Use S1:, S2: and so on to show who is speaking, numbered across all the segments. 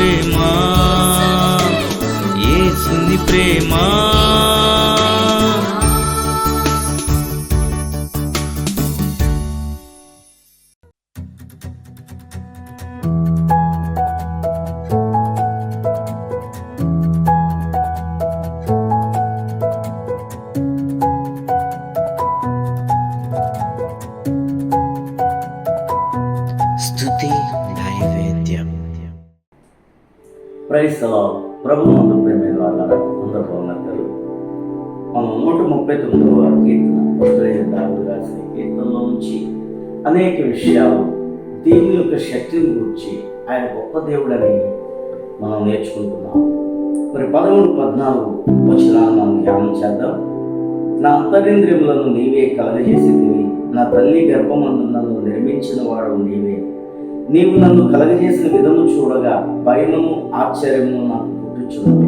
S1: ప్రేమ, యేసుని ప్రేమ. స్తుతి నైవేద్యం.
S2: Praise the lord. ప్రభువునందు ప్రియమైన వాళ్ళారా, అందరూ బాగున్నారు. మనం 139వ కీర్తన, భక్తుడైన దావీదు రాసిన కీర్తనలో నుంచి అనేక విషయాలు దేవుని యొక్క శక్తిని గురించి, ఆయన గొప్ప దేవుడని మనం నేర్చుకుంటున్నాం. మరి 13-14 వచనాలను మనం ధ్యానం చేద్దాం. నా అంతరింద్రియములను నీవే కలగజేసినవి, నా తల్లి గర్భమందు నన్ను నిర్మించిన వాడు నీవే. నీవు నన్ను కలగజేసిన విధము చూడగా భయమును ఆశ్చర్యమును నాకు పుట్టుచున్నది.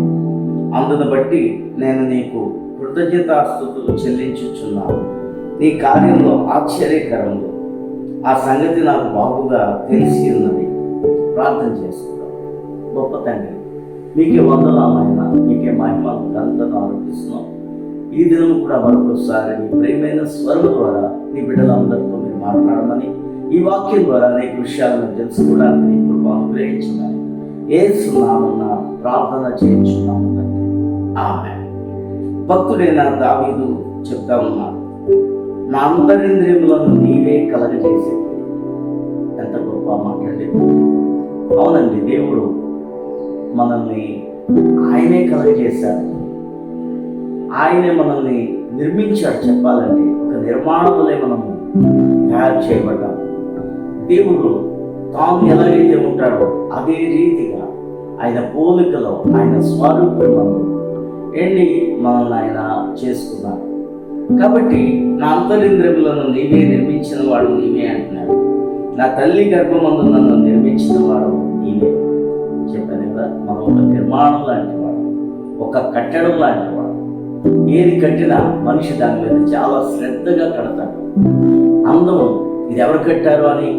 S2: అందును బట్టి నేను నీకు కృతజ్ఞతాస్తుతులు చెల్లించుచున్నాను. నీ కార్యంలో ఆశ్చర్యకరంలో ఆ సంగతి నాకు బాగుగా తెలిసి ఉన్నది. ప్రార్థన చేసుకుందాం. గొప్ప తండ్రి, మీకే వందనాలైన, మీకే మహిమ ఘనతను ఆరోపిస్తున్నాం. ఈ దినం కూడా మరొకసారి నీ ప్రియమైన స్వరం ద్వారా నీ బిడ్డలందరితో మీరు మాట్లాడమని, ఈ వాక్యం ద్వారా అనేక విషయాలను తెలుసుకోవడానికి నీ కృప అనుగ్రహించమని యేసు నామమున ప్రార్థన చేయించున్నాము తండ్రి. ఆమేన్. భక్తుడైన దావీదు చెప్తా ఉన్నాడు, నా అంతరింద్రియములను నీవే కలగజేసేది. ఎంత గొప్ప మాట్లాడి. అవునండి, దేవుడు మనల్ని ఆయనే కలగజేశాడు. ఆయనే మనల్ని నిర్మించాడు. చెప్పాలంటే ఒక నిర్మాణంలో మనము తయారు చేయబడ్డాం. దేవుడు తాను ఎలాగైతే ఉంటాడో అదే రీతిగా ఆయన పోలికలో, ఆయన స్వరూపంలో మనల్ని ఆయన చేసుకున్నాడు. కాబట్టి నా అంతరింద్రియములను నీవే నిర్మించిన వాడు నీవే అంటున్నాడు. నా తల్లి గర్భమందు నన్ను నిర్మించిన వాడు నీవే. చెప్పాను కదా, మనం ఒక నిర్మాణం లాంటి వాడు, ఒక కట్టడం లాంటి వాడు. ఏది కట్టినా మనిషి దాని మీద చాలా శ్రద్ధగా కడతాడు. అందం ఇది ఎవరు కట్టారు అని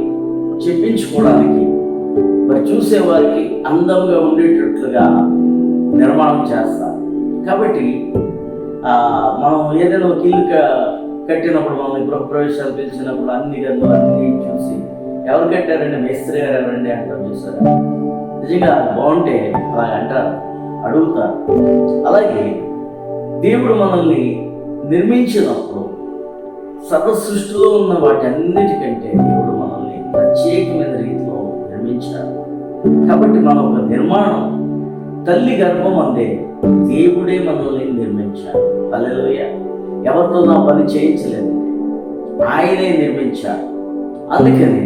S2: చెప్పించుకోవడానికి, మరి చూసేవారికి అందంగా ఉండేటట్లుగా నిర్మాణం చేస్తారు. కాబట్టి మనం ఏదైనా ఒక ఇల్లు కట్టినప్పుడు, మనం గృహప్రవేశాలు పిలిచినప్పుడు అన్ని గదులు అన్నీ చూసి ఎవరు కట్టారండి, మేస్త్రి గారు ఎవరండి అంటారు. చూసారు, నిజంగా బాగుంటే అలా అంటారు, అడుగుతారు. అలాగే దేవుడు మనల్ని నిర్మించినప్పుడు సర్వ సృష్టిలో ఉన్న వాటి అన్నిటికంటే దేవుడు మనల్ని ప్రత్యేకమైన రీతిలో నిర్మించాడు. కాబట్టి మనం ఒక నిర్మాణం, తల్లి గర్భం అందే దేవుడే మనల్ని నిర్మించాడు. హల్లెలూయా. ఎవరితో నా పని చేయించలేదు, ఆయనే నిర్మించాడు. అందుకని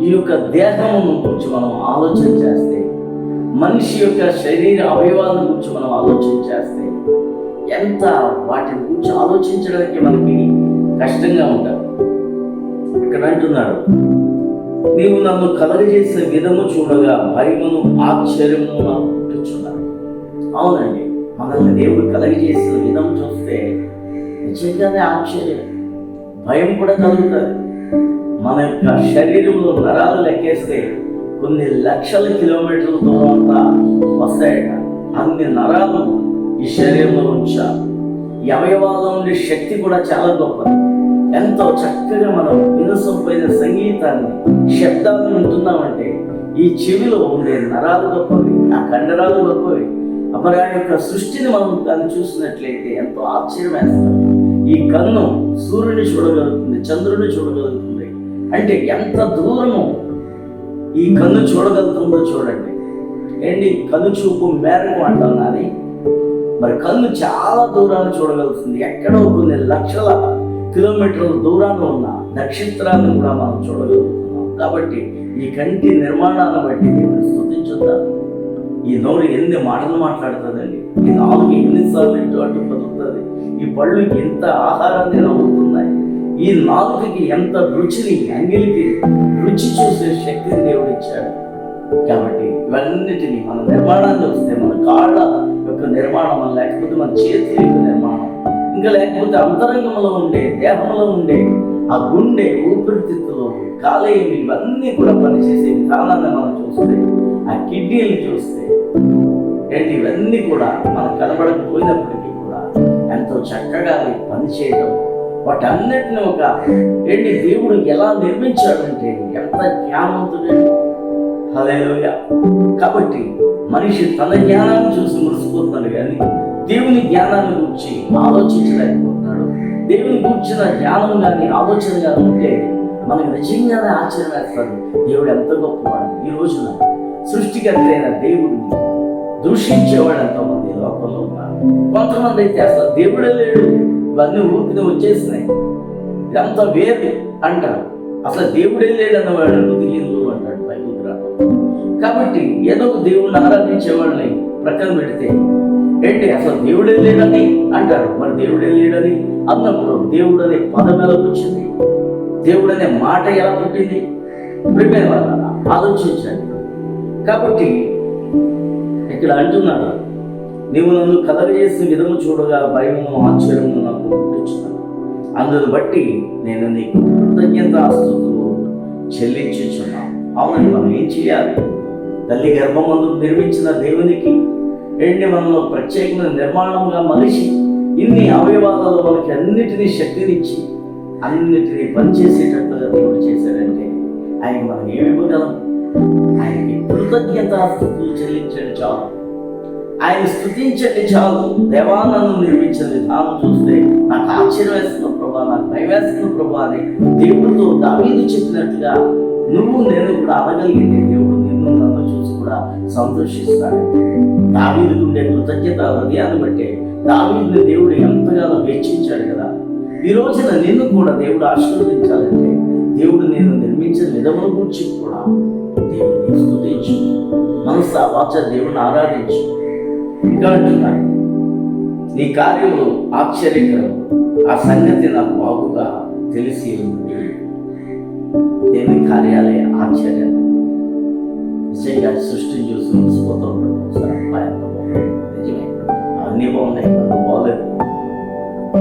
S2: ఈ యొక్క దేహమును గురించి మనం ఆలోచన చేస్తే, మనిషి యొక్క శరీర అవయవాలను గురించి మనం ఆలోచన చేస్తే, ఎంత వాటిని గురించి ఆలోచించడానికి మనకి కష్టంగా ఉంటారు. ఇక్కడ అంటున్నాడు, నీవు నన్ను కలగజేసిన విధము చూడగా భయమును ఆశ్చర్యమును నాకు పుట్టుచున్నాడు. అవునండి, మనల్ని దేవుడు కలగజేసిన విధం చూస్తే నిజంగానే ఆశ్చర్యం, భయం కూడా కలుగుతుంది. మన యొక్క శరీరంలో నరాలు లెక్కేస్తే కొన్ని లక్షల కిలోమీటర్ల దూరం అంతా వస్తాయట. అన్ని నరాలు ఈ శరీరంలో ఉంచాలి. ఈ అవయవాల్లో ఉండే శక్తి కూడా చాలా గొప్పది. ఎంతో చక్కగా మనం వినసొంపైన సంగీతాన్ని, శబ్దాలను వింటున్నామంటే ఈ చెవిలో ఉండే నరాలు గొప్పవి, ఆ కండరాలు గొప్పవి. మరి ఆ యొక్క సృష్టిని మనం కానీ చూసినట్లయితే ఎంతో ఆశ్చర్యం వేస్తాం. ఈ కన్ను సూర్యుని చూడగలుగుతుంది, చంద్రుని చూడగలుగుతుంది. అంటే ఎంత దూరము ఈ కన్ను చూడగలుగుతుందో చూడండి. కన్ను చూపు మేరకు అంటాం, కానీ మరి కన్ను చాలా దూరాన్ని చూడగలుగుతుంది. ఎక్కడో కొన్ని లక్షల కిలోమీటర్ల దూరాన్ని ఉన్న నక్షత్రాలను కూడా మనం చూడగలుగుతున్నాం. కాబట్టి ఈ కంటి నిర్మాణాన్ని బట్టి దేవుని స్తుతించుద్దాం. ఈ నోరు ఎన్ని మాటలు మాట్లాడుతుందండి, ఈ నాలుగు ఎన్నిసార్లు ఇటు అటు కదులుతుంది, ఈ పళ్ళు ఎంత ఆహారాన్ని నవ్వుతున్నాయి, ఈ నాలుగుకి ఎంత రుచిని, అంగిలికి రుచి చూసే శక్తిని దేవుడు ఇచ్చాడు. కాబట్టి ఇవన్నిటినీ మన నిర్మాణాన్ని వస్తే, మన కాళ్ళ యొక్క నిర్మాణం, లేకపోతే మన చేతి యొక్క నిర్మాణం, ఇంకా లేకపోతే అంతరంగంలో ఉండే, దేహంలో ఉండే ఆ గుండె, ఊపిరితిత్తులు, కాలేయం ఇవన్నీ కూడా పనిచేసే విధానాన్ని మనం చూస్తే, ఆ కిడ్నీలు చూస్తే ఏంటి ఇవన్నీ కూడా మనకు కనబడకపోయినప్పటికీ కూడా ఎంతో చక్కగా అవి పనిచేయడం, వాటన్నిటిని ఒక ఏంటి దేవుడు ఎలా నిర్మించాడంటే ఎంత జ్ఞానవంతుడండి. హల్లెలూయా. కాబట్టి మనిషి తన జ్ఞానాన్ని చూసి మురిసిపోతున్నాడు కానీ దేవుని జ్ఞానాన్ని గురించి ఆలోచించలేకపోతున్నాడు. దేవుని కూర్చున్న జ్ఞానం కానీ ఆలోచన కానీ ఉంటే మనకు నిజంగానే ఆశ్చర్యం వేస్తాడు. దేవుడు ఎంత గొప్పవాడు. ఈ రోజున సృష్టికర్త అయిన దేవుడిని దూషించేవాడు ఎంతోమంది లోకంలో ఉన్నారు. కొంతమంది అయితే అసలు దేవుడే లేడు, ఇవన్నీ ఊరికి వచ్చేసినాయి, ఇదంతా వేరు అంటారు. అసలు దేవుడే లేడు అన్నవాడు తెలియదు అంటాడు బైబిల్ గ్రంథం. కాబట్టి ఏదో దేవుడిని ఆరాధించే వాళ్ళని ప్రక్కన పెడితే ఏంటి అసలు దేవుడే లేడని అంటారు. మరి దేవుడే లేడని అన్నప్పుడు దేవుడు అనే పదం ఎలా వచ్చింది, దేవుడు అనే మాట ఎలా పుట్టింది? ప్రిపేర్ వాళ్ళ ఆలోచించండి. కాబట్టి ఇక్కడ అంటున్నాడు, నీవు నన్ను కలగజేసిన విధము చూడగా భయము ఆశ్చర్యము నాకు పుట్టించున్నాను. అందును బట్టి నేను నీకు కృతజ్ఞతాస్తుతులు చెల్లించుచున్నాను. అవునండి, మనం ఏం చేయాలి? తల్లి గర్భమందు నిర్మించిన దేవునికి ఏంటి మనలో ప్రత్యేకమైన నిర్మాణంగా మనిషి ఇన్ని అవయవాలలో మనకి అన్నిటినీ శక్తినిచ్చి అన్నిటినీ పనిచేసేటట్లుగా దేవుడు చేశాడంటే ఆయనకి మనం ఏమి ఇవ్వగలం? ఆయనకి కృతజ్ఞతాస్తుతులు చెల్లించండి చాలు, ఆయన స్తుతించండి చాలు. దేవా నన్ను నిర్మించిన విధానం చూస్తే నాకు ఆశ్చర్యం వేస్తున్న ప్రభా, నాకు భయం వేస్తున్న ప్రభా అని దేవుడితో దావీదు చెప్పినట్లుగా నువ్వు నేను కూడా అనగలిగితే దేవుడు నిన్ను నన్ను చూసి కూడా సంతోషిస్తాడు. దావీదుకు ఉండే కృతజ్ఞత హృదయాన్ని బట్టే దావీదుని దేవుడు ఎంతగానో వెచ్చించాడు కదా. ఈ రోజున నిన్ను కూడా దేవుడు ఆశీర్వదించాలంటే దేవుడు నేను నిర్మించిన విధమును గురించి కూడా దేవుడిని స్తుతించు, మనసా వాచ దేవుడిని ఆరాధించు. ఇంకా అంటున్నాడు, నీ కార్యములు ఆశ్చర్యకరం, ఆ సంగతి నాకు బాగుగా తెలిసి ఉంది. దేవుని కార్యాలే ఆశ్చర్యం. నిజంగా సృష్టిని చూసి ముగిసిపోతూ ఉంటాడు. సార్ అమ్మాయి ఎంత బాగుంది, నిజమే అన్నీ బాగున్నాయి, నన్ను బాగలేదు,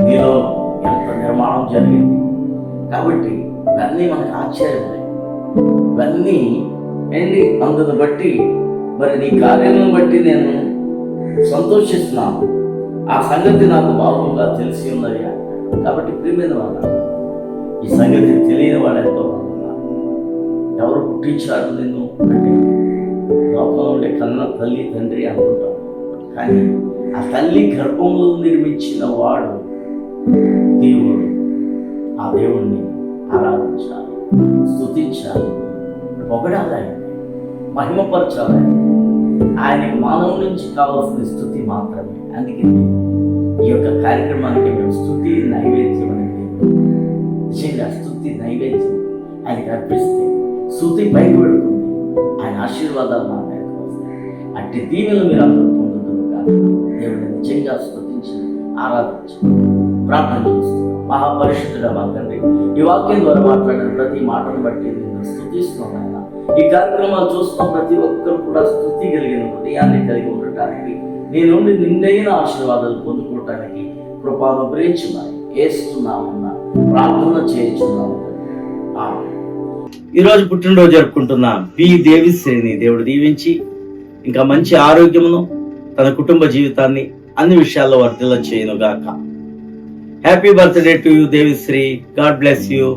S2: నీలో ఎంత నిర్మాణం జరిగింది. కాబట్టి ఇవన్నీ మనకు ఆశ్చర్యమే. ఇవన్నీ ఏంటి అందును బట్టి మరి నీ కార్యాలను బట్టి నేను సంతోషిస్తున్నాను, ఆ సంగతి నాకు బాగుగా తెలిసి ఉన్నది. కాబట్టి ప్రియమైన వాళ్ళ ఈ సంగతి తెలియని వాడు ఎంతో ఉన్నారు. ఎవరు పుట్టించారు నిన్ను అంటే లోకంలో ఉండే కన్న తల్లి తండ్రి అనుకుంటాం, కానీ ఆ తల్లి గర్భంలో నిర్మించిన వాడు దేవుడు. ఆ దేవుణ్ణి ఆరాధించాలి, స్తుతించాలి, పొగడాలి, మహిమపరచాలి. ఆయనకి మానవు నుంచి కావాల్సిన స్తుతి మాత్రమే. అందుకే ఈ యొక్క కార్యక్రమానికి మేము స్తుతి నైవేద్యం అనేది నిజంగా స్తుతి నైవేద్యం ఆయనకి అర్పిస్తే స్తుతి పైకి పెడుతుంది, ఆయన ఆశీర్వాదాలు మా పైకి వస్తాయి. అట్టి దీవెనలు మీరు అందరూ పొందుతుంది కాదు. దేవుడిని నిజంగా స్తుతించి ఆరాధించి ప్రార్థన చేస్తున్నాం. మహాపరిశుద్ధుడా మా తండ్రి, ఈ వాక్యం ద్వారా మాట్లాడిన ప్రతి మాటను బట్టి నేను స్తుతిస్తున్నాం. ఆయన ఈ కార్యక్రమాలు చూస్తున్న ప్రతి ఒక్కరు కూడా స్తుతి కలిగిన హృదయాన్ని కలిగి ఉండటానికి, నీ నుండి నిండైన ఆశీర్వాదాలు పొందుకోవటానికి కృపను ప్రేమించున్నాను. ఏస్తున్నామన్న ప్రార్థన చేయించున్నాము. ఈరోజు పుట్టినరోజు జరుపుకుంటున్న బి దేవిశ్రేణి దేవుడు దీవించి ఇంకా మంచి ఆరోగ్యమును, తన కుటుంబ జీవితాన్ని అన్ని విషయాల్లో వర్ధిల్ల చేయనుగాక. Happy birthday to you Devisri. God bless you.